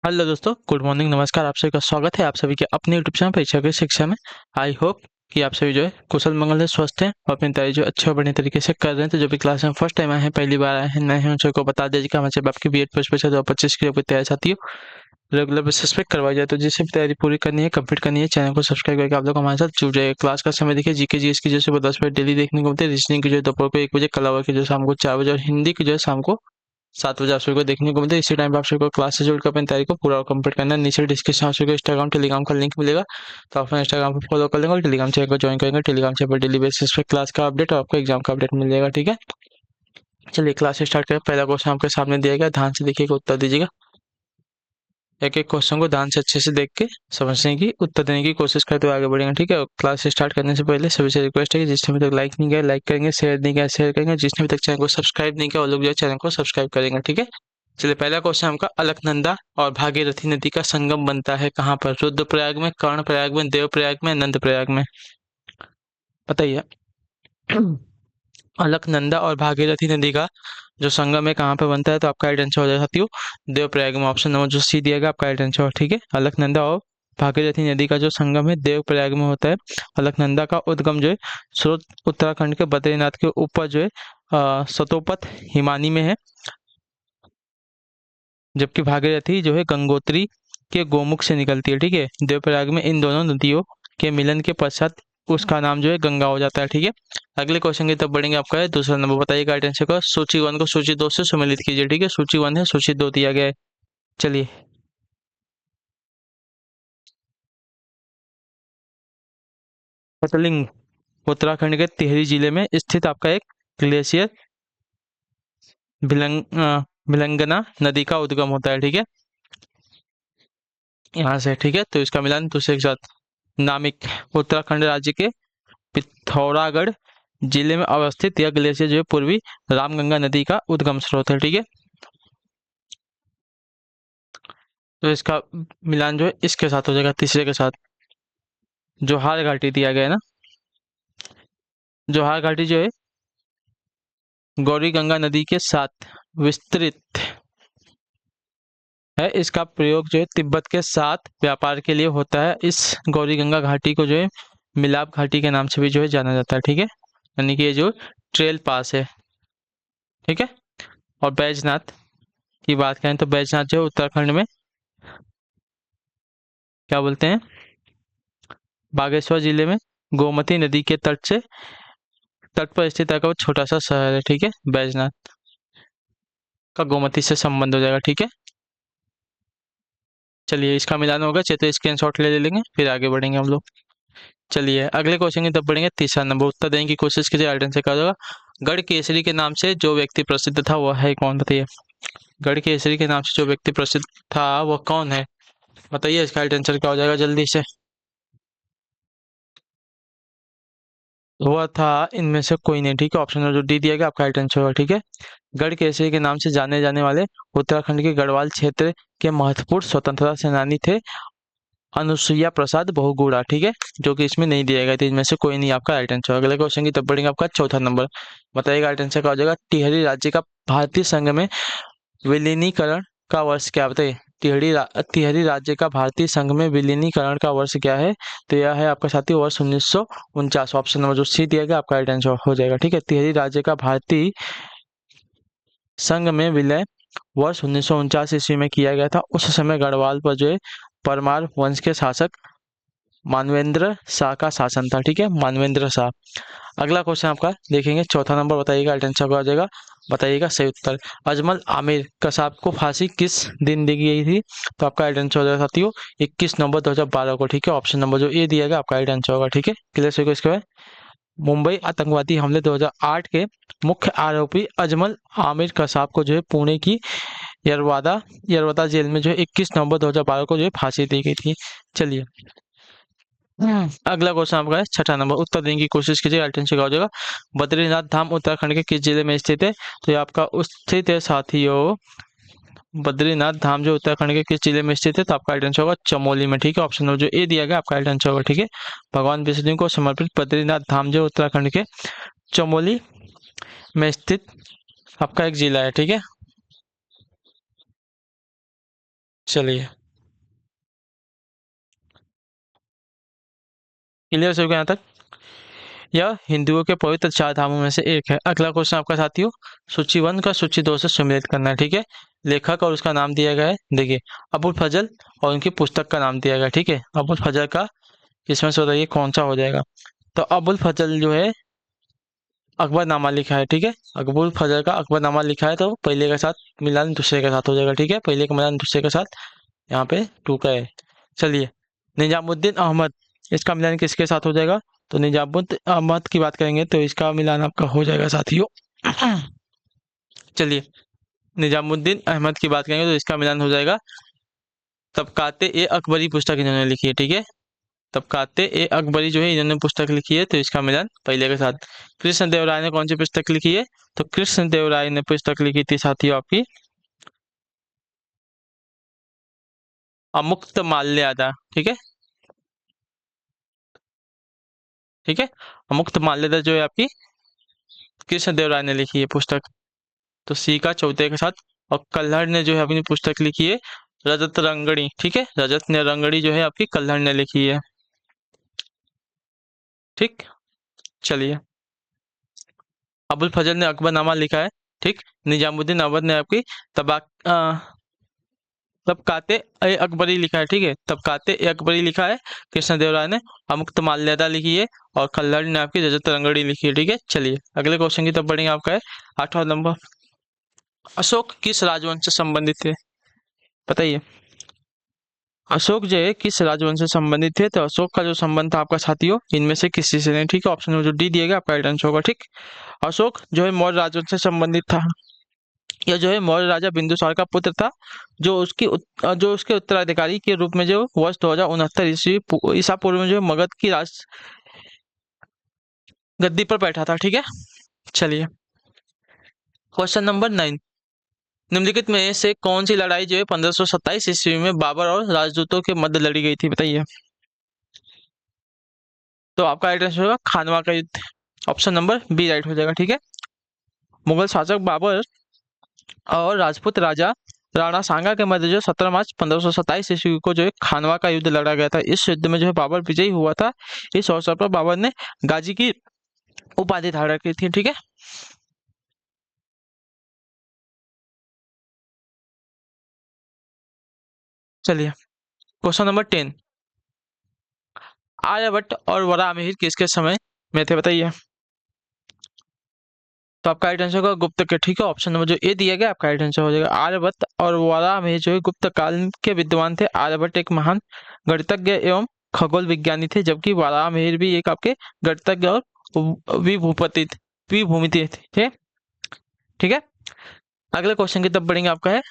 Hello दोस्तों, good morning, नमस्कार। आप सभी का स्वागत है आप सभी के अपने यूट्यूब चैनल परीक्षा की शिक्षा में। आई होप कि आप सभी जो है कुशल मंगल है, स्वस्थ हैं और अपनी तैयारी जो अच्छे और बढ़िया तरीके से कर रहे हैं। तो जो भी क्लास में फर्स्ट टाइम आए हैं, पहली बार आए हैं, नए हैं, उन सबको बता दीजिएगा हमारे आपकी बी एड पोस्ट परीक्षा 2025 की जो भी तैयारी चाहती हो रेगुलर बेसिस पे करवाई जाए। तो जिससे भी तैयारी पूरी करनी है, कंप्लीट करनी है, चैनल को सब्सक्राइब करके आप लोग हमारे साथ जुड़ जाइए। क्लास का समय देखिए, जीके जीएस की जो सुबह 10 बजे डेली देखने को मिलती है, रीजनिंग की जो दोपहर को 1 बजे, कला की जो शाम को 4 बजे और हिंदी की जो है शाम को 7 बजे आप सभी को देखने को मिलता है। इसी टाइम पे आप सभी को क्लास से जुड़कर अपनी तैयारी को पूरा और कंप्लीट करना है। नीचे डिस्क्रिप्शन में आप सभी को इंस्टाग्राम टेलीग्राम का लिंक मिलेगा, तो आप इंस्टाग्राम पे फॉलो कर लेंगे और टेलीग्राम चैनल को ज्वाइन करेंगे। टेलीग्राम चैनल पर डेली बेसिस पे क्लास का अपडेट और आपको एग्जाम का अपडेट मिल जाएगा। ठीक है, चलिए क्लास स्टार्ट करें। पहला क्वेश्चन आपके सामने दिया गया, ध्यान से देखिएगा, उत्तर दीजिएगा। एक एक क्वेश्चन को ध्यान से अच्छे से देख के समझने की, उत्तर देने की कोशिश करते हुए आगे बढ़ेंगे। ठीक है, क्लास स्टार्ट करने से पहले सभी से रिक्वेस्ट है कि जिसने अभी तक लाइक नहीं किया लाइक करेंगे, शेयर नहीं किया शेयर करेंगे, जिसने अभी तक चैनल को सब्सक्राइब नहीं किया वो लोग जो है चैनल को सब्सक्राइब करेंगे। ठीक है, चलिए पहला क्वेश्चन आपका, अलकनंदा और भागीरथी नदी का संगम बनता है कहाँ पर? रुद्रप्रयाग में, कर्णप्रयाग में, देवप्रयाग में, नंदप्रयाग में? बताइए। अलकनंदा और भागीरथी नदी का जो संगम है कहाँ पे बनता है? तो आपका राइट आंसर हो जाएगा साथियों देवप्रयाग में। ऑप्शन नंबर जो सी दिया गया आपका राइट आंसर। ठीक है, अलकनंदा और भागीरथी नदी का जो संगम है देवप्रयाग में होता है। अलकनंदा का उद्गम जो है स्रोत उत्तराखंड के बद्रीनाथ के ऊपर जो है सतोपथ हिमानी में है, जबकि भागीरथी जो है गंगोत्री के गोमुख से निकलती है। ठीक है, देवप्रयाग में इन दोनों नदियों के मिलन के पश्चात उसका नाम जो है गंगा हो जाता है। ठीक है, अगले क्वेश्चन की तरफ बढ़ेंगे। आपका है दूसरा नंबर, बताइए गाइड आंसर का। सूची 1 को सूची 2 से सुमेलित कीजिए। ठीक है, सूची 1 है, सूची 2 दिया गया है। चलिए, सतलिंग उत्तराखंड के टिहरी जिले में स्थित आपका एक ग्लेशियर भिलंगना नदी का उद्गम होता है। ठीक है, यहाँ से। ठीक है, तो इसका मिलान दूसरे के साथ, नामिक उत्तराखंड राज्य के पिथौरागढ़ जिले में अवस्थित यह ग्लेशियर जो है पूर्वी रामगंगा नदी का उद्गम स्रोत है। ठीक है, तो इसका मिलान जो है इसके साथ हो जाएगा, तीसरे के साथ। जोहार घाटी दिया गया है ना, जोहार घाटी जो है गौरी गंगा नदी के साथ विस्तृत है। इसका प्रयोग जो है तिब्बत के साथ व्यापार के लिए होता है। इस गौरी गंगा घाटी को जो है मिलाप घाटी के नाम से भी जो है जाना जाता है। ठीक है, यानी कि ये जो ट्रेल पास है। ठीक है, और बैजनाथ की बात करें तो बैजनाथ जो है उत्तराखंड में क्या बोलते हैं, बागेश्वर जिले में गोमती नदी के तट पर स्थित एक छोटा सा शहर है। ठीक है, बैजनाथ का गोमती से संबंध हो जाएगा। ठीक है, चलिए इसका मिलान होगा, चलिए तो स्क्रीनशॉट ले लेंगे, फिर आगे बढ़ेंगे हम लोग। चलिए अगले क्वेश्चन की तरफ बढ़ेंगे। तीसरा नंबर, उत्तर देने की कोशिश कीजिए, आइडेंटिफाई कर होगा। गढ़ केसरी के नाम से जो व्यक्ति प्रसिद्ध था वह है कौन? बताइए, गढ़ केसरी के नाम से जो व्यक्ति प्रसिद्ध था वह कौन है? बताइए, इसका राइट आंसर क्या हो जाएगा जल्दी से। वह था इनमें से कोई नहीं। ठीक है, ऑप्शन नंबर जो डी दिया गया आपका राइट आंसर होगा। ठीक है, गढ़ केसरी के नाम से जाने जाने वाले उत्तराखंड के गढ़वाल क्षेत्र के महत्वपूर्ण स्वतंत्रता सेनानी थे अनुसुईया प्रसाद बहुगुणा। ठीक है, जो कि इसमें नहीं दिया गया था, इनमें से कोई नहीं आपका राइट आंसर। अगले क्वेश्चन की तरफ बढ़ेंगे। आपका चौथा नंबर, बताइएगा राइट आंसर क्या हो जाएगा। टिहरी राज्य का भारतीय संघ में विलीनीकरण का वर्ष क्या? बताइए, टिहरी राज्य का भारतीय संघ में विलीनीकरण का वर्ष क्या है? तो यह है आपका साथी वर्ष 1949। ऑप्शन नंबर जो सी दिया गया आपका राइट आंसर हो जाएगा। ठीक है, टिहरी राज्य का भारतीय संघ में विलय वर्ष 1949 ईस्वी में किया गया था। उस समय गढ़वाल पर जो है परमार वंश के शासक मानवेंद्र शाह का शासन था। ठीक है, मानवेंद्र शाह। अगला क्वेश्चन आपका देखेंगे, चौथा नंबर, बताइएगा राइट आंसर क्या हो जाएगा। बताइएगा सही उत्तर। अजमल आमिर कसाब को फांसी किस दिन दी गई थी? तो आपका राइट आंसर हो जाएगा साथियों 21 नवंबर 2012 को। ठीक है, ऑप्शन नंबर जो ए दिया गया आपका राइट आंसर होगा। ठीक है, क्लियर सही को इसके बाद। मुंबई आतंकवादी हमले 2008 के मुख्य आरोपी अजमल आमिर कसाब को जो है पुणे की यरवादा यरवदा जेल में जो है 21 नवंबर 2012 को जो है फांसी दी गई थी। चलिए, अगला क्वेश्चन आपका है छठा नंबर, उत्तर देने की कोशिश कीजिए, अल्टरनेटिव का हो जाएगा। बद्रीनाथ धाम उत्तराखंड के किस जिले में स्थित है? तो ये आपका स्थित है साथियों, बद्रीनाथ धाम जो उत्तराखंड के किस जिले में स्थित है? तो आपका आंसर होगा चमोली में। ठीक है, ऑप्शन नंबर जो ए दिया गया आपका आंसर होगा। ठीक है, भगवान विष्णु को समर्पित बद्रीनाथ धाम जो उत्तराखंड के चमोली में स्थित आपका एक जिला है। ठीक है, चलिए, क्लियर हो गया यहाँ तक। यह हिंदुओं के पवित्र चार धामों में से एक है। अगला क्वेश्चन आपका साथियों, सूची 1 का सूची 2 से सम्मिलित करना है, ठीक है। लेखक और उसका नाम दिया गया है, देखिए अबुल फजल, और उनकी पुस्तक का नाम दिया गया है, ठीक है। अबुल फजल का इसमें से बताइए कौन सा हो जाएगा। तो अबुल फजल जो है अकबरनामा लिखा है, ठीक है। अबुल फजल का अकबरनामा लिखा है, तो पहले के साथ मिलान दूसरे के साथ हो जाएगा, ठीक है। पहले का मिलान दूसरे के साथ यहाँ पे 2 का है। चलिए, निजामुद्दीन अहमद, इसका मिलान किसके साथ हो जाएगा। तो निजामुद्दीन अहमद की बात करेंगे तो इसका मिलान आपका हो जाएगा साथियों। चलिए, निजामुद्दीन अहमद की बात करेंगे तो इसका मिलान हो जाएगा तबकाते ए अकबरी, पुस्तक इन्होंने लिखी है, ठीक है। तबकाते ए अकबरी जो है इन्होंने पुस्तक लिखी है, तो इसका मिलान पहले के साथ। कृष्ण देव राय ने कौन सी पुस्तक लिखी है। तो कृष्ण देव राय ने पुस्तक लिखी थी साथियों आपकी अमुक्त माल्यादा, ठीक है। ठीक है, अमुक्त माल्यादा जो है आपकी कृष्ण देव राय ने लिखी है पुस्तक। तो सी का चौथे के साथ। और कल्हड़ ने जो है अपनी पुस्तक लिखी है रजत रंगड़ी, ठीक है। रजत ने रंगड़ी जो है आपकी कल्हड़ ने लिखी है, ठीक। चलिए, अबुल फजल ने अकबरनामा लिखा है, ठीक। निजामुद्दीन अवध ने आपकी तबाक तबकाते ए अकबरी लिखा है, ठीक है। तबकाते ए अकबरी लिखा है कृष्णदेव राय ने। अमुक्त माल्यादा लिखी है और कल्हड़ ने आपकी रजत रंगड़ी लिखी है, ठीक है। चलिए, अगले क्वेश्चन की तरफ बढ़ेंगे। आपका है 8वां नंबर, अशोक किस राजवंश से संबंधित थे, बताइए। अशोक जो है किस राजवंश से संबंधित थे। तो अशोक का जो संबंध था आपका साथियों इनमें से किसी से नहीं, ठीक है। ऑप्शन में जो डी दिया गया आपका राइट आंसर होगा, ठीक। अशोक जो है मौर्य राजवंश से संबंधित था। यह जो है मौर्य राजा बिंदुसार का पुत्र था, जो उसके उत्तराधिकारी के रूप में जो वर्ष 2069 ईस्वी ईसा पूर्व में जो है मगध की राज गद्दी पर बैठा था, ठीक है। चलिए, क्वेश्चन नंबर 9, निम्नलिखित में से कौन सी लड़ाई जो है 1527 ईस्वी में बाबर और राजदूतों के मध्य लड़ी गई थी, बताइए। तो आपका राइट आंसर होगा खानवा का युद्ध। ऑप्शन नंबर बी राइट हो जाएगा, ठीक है। मुगल शासक बाबर और राजपूत राजा राणा सांगा के मध्य जो 17 मार्च 1527 ईस्वी को जो है खानवा का युद्ध लड़ा गया था। इस युद्ध में जो है बाबर विजयी हुआ था। इस अवसर पर बाबर ने गाजी की उपाधि धारण की थी, ठीक है। चलिए, क्वेश्चन नंबर 10, आर्यभट्ट और वराहमिहिर किसके समय में थे, बताइए। तो आपका राइट आंसर होगा गुप्त के, ठीक है। ऑप्शन नंबर जो ए दिया गया आपका राइट आंसर हो जाएगा। आर्यभट्ट और वराहमिहिर जो है गुप्त काल के विद्वान थे। आर्यभट्ट एक महान गणितज्ञ एवं खगोल विज्ञानी थे, जबकि वराहमिहिर भी एक आपके गणितज्ञ और विभूपति विभूमिति थे, ठीक है। अगले क्वेश्चन की तरफ बढ़ेंगे। आपका है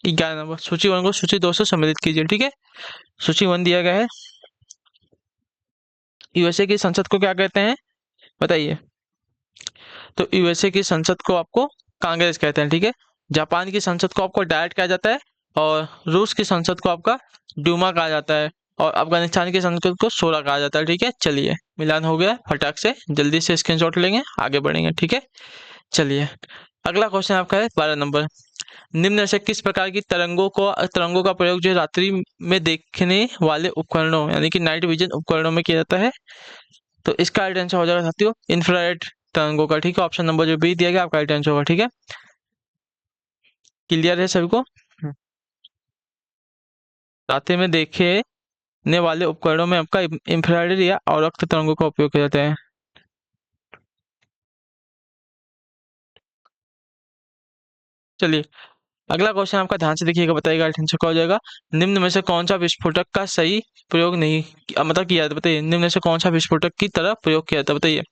11 नंबर, सूची 1 को सूची 2 से सम्मिलित कीजिए, ठीक है। सूची 1 दिया गया है, यूएसए की संसद को क्या कहते हैं, बताइए। तो यूएसए की संसद को आपको कांग्रेस कहते हैं, ठीक है। जापान की संसद को आपको डायट कहा जाता है, और रूस की संसद को आपका डूमा कहा जाता है, और अफगानिस्तान की संसद को शोरा कहा जाता है, ठीक है। चलिए, मिलान हो गया फटाक से, जल्दी से स्क्रीनशॉट लेंगे, आगे बढ़ेंगे, ठीक है। चलिए, अगला क्वेश्चन आपका है 12 नंबर, निम्न में से किस प्रकार की तरंगों का प्रयोग जो है रात्रि में देखने वाले उपकरणों यानी कि नाइट विजन उपकरणों में किया जाता है। तो इसका राइट आंसर हो जाएगा साथियों इंफ्रारेड तरंगों का, ठीक है। ऑप्शन नंबर जो बी दिया गया आपका राइट आंसर होगा, ठीक है। क्लियर है सभी को। रात्रि में देखने वाले उपकरणों में आपका इंफ्रारेड या अवरक्त तरंगों का उपयोग किया जाता है। चलिए, अगला क्वेश्चन आपका ध्यान से देखिएगा, बताइएगा राइट आंसर क्या हो जाएगा। निम्न में से कौन सा विस्फोटक का सही प्रयोग नहीं मतलब किया जाता है, बताइए। निम्न में से कौन सा विस्फोटक की तरह प्रयोग किया जाता है, बताइए।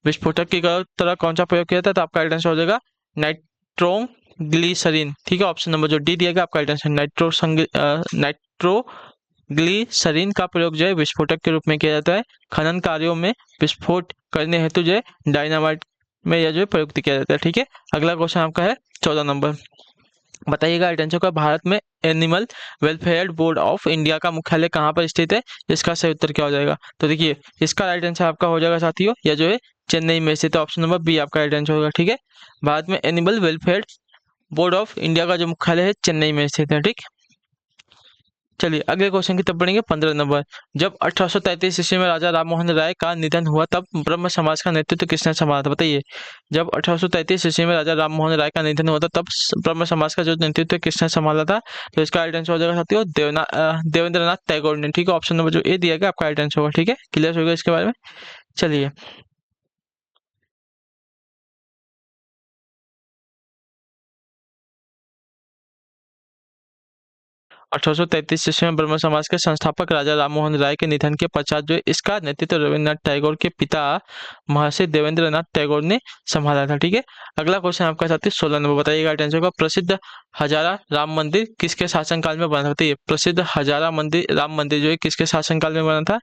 विस्फोटक की तरह कौन सा प्रयोग किया जाता है। तो आपका राइट आंसर हो जाएगा नाइट्रोग्लिसरीन, ठीक है। ऑप्शन नंबर जो डी दिया गया आपका राइट आंसर नाइट्रोग्लिसरीन का प्रयोग जो है विस्फोटक के रूप में किया जाता है। खनन कार्यों में विस्फोट करने हेतु जो है डायनामाइट में यह जो है प्रयुक्त किया जाता है, ठीक है। अगला क्वेश्चन आपका है 14 नंबर, बताइएगा राइट आंसर का भारत में animal welfare board of India का मुख्यालय कहाँ पर स्थित है, इसका सही उत्तर क्या हो जाएगा। तो देखिए, इसका राइट आंसर आपका हो जाएगा साथियों या जो है चेन्नई में स्थित है। ऑप्शन नंबर बी आपका राइट आंसर होगा, ठीक है। भारत में animal welfare board of India का जो मुख्यालय है चेन्नई में स्थित है, ठीक। चलिए अगले क्वेश्चन की तरफ बढ़ेंगे। 15 नंबर, जब 1833 ईस्वी में राजा राममोहन राय का निधन हुआ तब ब्रह्म समाज का नेतृत्व किसने संभाला था? बताइए। जब 1833 ईस्वी में राजा राममोहन राय का निधन हुआ था तब ब्रह्म समाज का जो नेतृत्व किसने संभाला था? तो इसका राइट आंसर हो जाएगा साथियों देवेंद्रनाथ टैगोर ने। ठीक है, ऑप्शन नंबर जो ए दिया गया आपका राइट आंसर होगा। ठीक है, क्लियर होगा इसके बारे में। चलिए 1833 ईस्वी में ब्रह्म समाज के संस्थापक राजा राममोहन राय के निधन के पश्चात जो इसका नेतृत्व रविन्द्रनाथ टैगोर के पिता महर्षि देवेंद्रनाथ टैगोर ने संभाला था। ठीक है, अगला क्वेश्चन आपका साथी 16 नंबर, बताइएगा आंसर होगा। प्रसिद्ध हजारा राम मंदिर किसके शासनकाल में बना था? बताइए, प्रसिद्ध हजारा मंदिर राम मंदिर जो है किसके शासनकाल में बना था?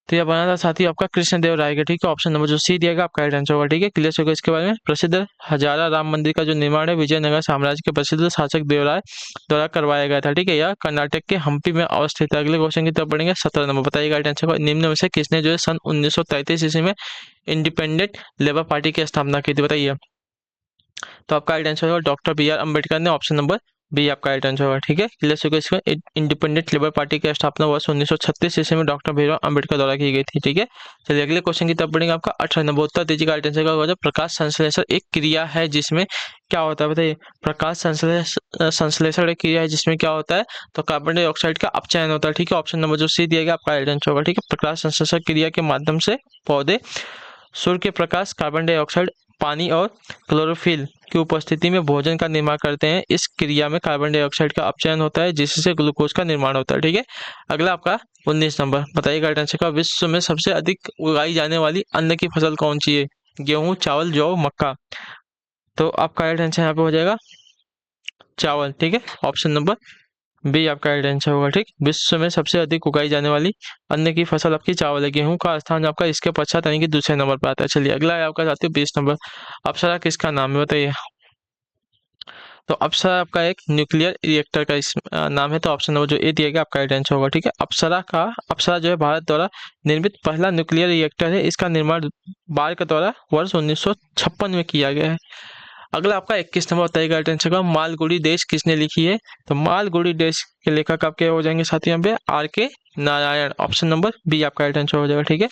तो यह बना था साथी आपका कृष्णदेव राय का। ठीक है, ऑप्शन नंबर जो सी दिया गया आपका राइट आंसर होगा। ठीक है, क्लियर होगा इसके बारे में। प्रसिद्ध हजारा राम मंदिर का जो निर्माण है विजयनगर साम्राज्य के प्रसिद्ध शासक देवराय द्वारा करवाया गया था। ठीक है, यह कर्नाटक के हम्पी में अवस्थित है। अगले क्वेश्चन की तरफ बढ़ेंगे। 17 नंबर, बताइएगा राइट आंसर होगा। निम्न में से किसने जो है सन 1933 ईस्वी में इंडिपेंडेंट लेबर पार्टी की स्थापना की थी? बताइए। तो आपका राइट आंसर होगा डॉक्टर बी आर अम्बेडकर ने। ऑप्शन नंबर बी आपका राइट आंसर होगा। ठीक है, क्लियर होगा इसमें। इंडिपेंडेंट लेबर पार्टी की स्थापना वर्ष 1936 ईस्वी में डॉक्टर भीमराव अम्बेडकर द्वारा की गई थी। ठीक है, चलिए अगले क्वेश्चन की तरफ बढ़ेंगे। आपका 18 नंबर, उत्तर दीजिएगा राइट आंसर होगा। प्रकाश संश्लेषण एक क्रिया है जिसमें क्या होता है? बताइए। प्रकाश संश्लेषण एक क्रिया है जिसमें क्या होता है? तो कार्बन डाइऑक्साइड का अपचयन होता है। ठीक है, ऑप्शन नंबर जो सी दिया गया आपका राइट आंसर होगा। ठीक है, प्रकाश संश्लेषण क्रिया के माध्यम से पौधे सूर्य के प्रकाश, कार्बन डाइऑक्साइड, पानी और क्लोरोफिल की उपस्थिति में भोजन का निर्माण करते हैं। इस क्रिया में कार्बन डाइऑक्साइड का अपचयन होता है जिससे ग्लूकोज का निर्माण होता है। ठीक है, अगला आपका 19 नंबर, बताइएगा राइट आंसर का। विश्व में सबसे अधिक उगाई जाने वाली अन्न की फसल कौन सी है? गेहूं, चावल, जौ, मक्का। तो आपका राइट आंसर यहाँ पे हो जाएगा चावल। ठीक है, ऑप्शन नंबर बी आपका राइट आंसर होगा। ठीक, विश्व में सबसे अधिक उगाई जाने वाली अन्न की फसल आपकी चावल है। गेहूं का स्थान आपका इसके पश्चात यानी कि दूसरे नंबर पर आता है। चलिए अगला है आपका साथियों 20 नंबर, अप्सरा किसका नाम है? बताइए। तो अप्सरा आपका एक न्यूक्लियर रिएक्टर का नाम है। तो ऑप्शन नंबर जो ए दिया गया आपका राइट आंसर होगा। ठीक है, अप्सरा जो है भारत द्वारा निर्मित पहला न्यूक्लियर रिएक्टर है। इसका निर्माण भारत द्वारा वर्ष 1956 में किया गया है। अगला आपका 21 नंबर, बताइएगा राइट आंसर का। मालगुडी डेज किसने लिखी है? तो मालगुडी डेज के लेखक आपके हो जाएंगे साथी यहाँ पे आर के नारायण। ऑप्शन नंबर बी आपका राइट आंसर हो जाएगा। ठीक है,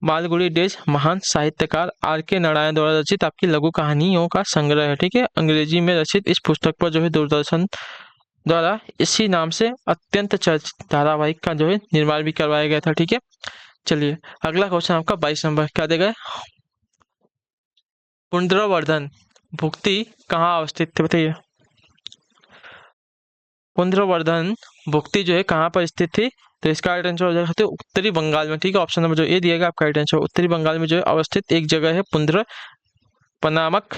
मालगुडी डेज महान साहित्यकार आर के नारायण द्वारा रचित आपकी लघु कहानियों का संग्रह है। ठीक है, अंग्रेजी में रचित इस पुस्तक पर जो है दूरदर्शन द्वारा इसी नाम से अत्यंत चर्चित धारावाहिक का जो है निर्माण भी करवाया गया था। ठीक है, चलिए अगला क्वेश्चन आपका 22 नंबर, क्या देगा? पुंड्रवर्धन भुक्ति कहाँ अवस्थित थे? बताइए। पुंड्रवर्धन भुक्ति जो है कहाँ पर स्थित थी? तो इसका राइट आंसर हो जाएगा उत्तरी बंगाल में। ठीक है, ऑप्शन नंबर जो ए दिएगा आपका राइट आंसर। उत्तरी बंगाल में जो है अवस्थित एक जगह है पुंड्र पनामक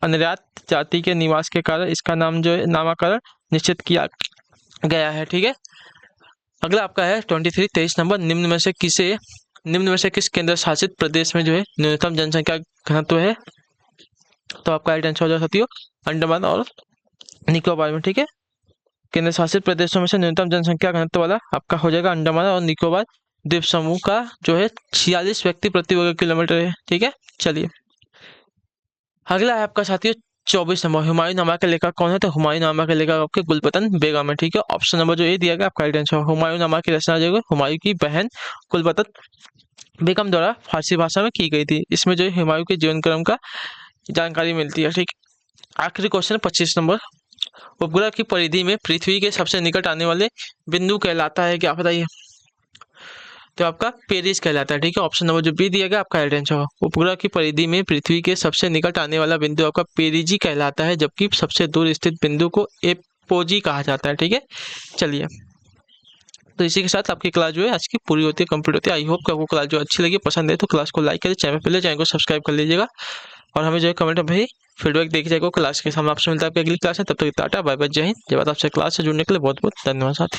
अनर्यात जाति के निवास के कारण इसका नाम जो है नामकरण निश्चित किया गया है। ठीक है, अगला आपका है 23 नंबर, निम्न में से किस केंद्र शासित प्रदेश में जो है न्यूनतम जनसंख्या घनत्व है? तो आपका राइट आंसर हो जाएगा साथियों अंडमान और निकोबार में। ठीक है, केंद्र शासित प्रदेशों में से न्यूनतम जनसंख्या घनत्व वाला आपका हो जाएगा अंडमान और निकोबार द्वीप समूह का जो है 46 व्यक्ति प्रति वर्ग किलोमीटर है। ठीक है, चलिए अगला है आपका साथियों 24 नंबर, हुमायूंनामा के लेखक कौन है? तो हुमायूंनामा के लेखक आपके गुलबतन बेगम है। ठीक है, ऑप्शन नंबर जो ए दिया गया आपका राइट आंसर। हुमायूंनामा की रचना जो है हुमायूं की बहन गुलबतन बेगम द्वारा फारसी भाषा में की गई थी। इसमें जो है हुमायूं के जीवन क्रम का जानकारी मिलती है। ठीक, आखिरी क्वेश्चन 25 नंबर, उपग्रह की परिधि में पृथ्वी के सबसे निकट आने वाले बिंदु कहलाता है क्या? बताइए। तो आपका पेरिस कहलाता है। ठीक है, ऑप्शन नंबर जो बी दिया गया आपका राइट आंसर होगा। उपग्रह की परिधि में पृथ्वी के सबसे निकट आने वाला बिंदु आपका पेरिजी कहलाता है, जबकि सबसे दूर स्थित बिंदु को एपोजी कहा जाता है। ठीक है, चलिए तो इसी के साथ आपकी क्लास जो है आज की पूरी होती है, कंप्लीट होती है। आई होप कि आपको क्लास जो अच्छी लगी, पसंद है तो क्लास को लाइक करिए, चैनल को सब्सक्राइब कर लीजिएगा और हमें जो है कमेंट में भाई फीडबैक देखिए जाएगा। क्लास के सामने आपसे मिलता है आपकी अगली क्लास है, तब तक टाटा बाय बाय, जय हिंद, जय भारत। आपसे क्लास से जुड़ने के लिए बहुत बहुत धन्यवाद साथी।